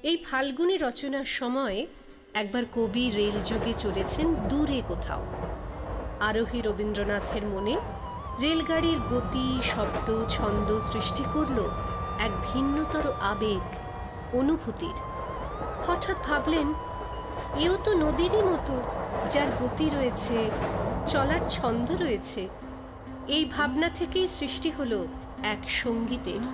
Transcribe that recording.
এই ফাল্গুনী রচনার সময় একবার কবি রেলযোগে চলেছেন দূরে কোথাও। আরোহী রবীন্দ্রনাথের মনে রেলগাড়ির গতি, শব্দ, ছন্দ সৃষ্টি করল এক ভিন্নতর আবেগ, অনুভূতির। হঠাৎ ভাবলেন, এও তো নদীরই মতো, যার গতি রয়েছে, চলার ছন্দ রয়েছে। এই ভাবনা থেকেই সৃষ্টি হলো এক সঙ্গীতের।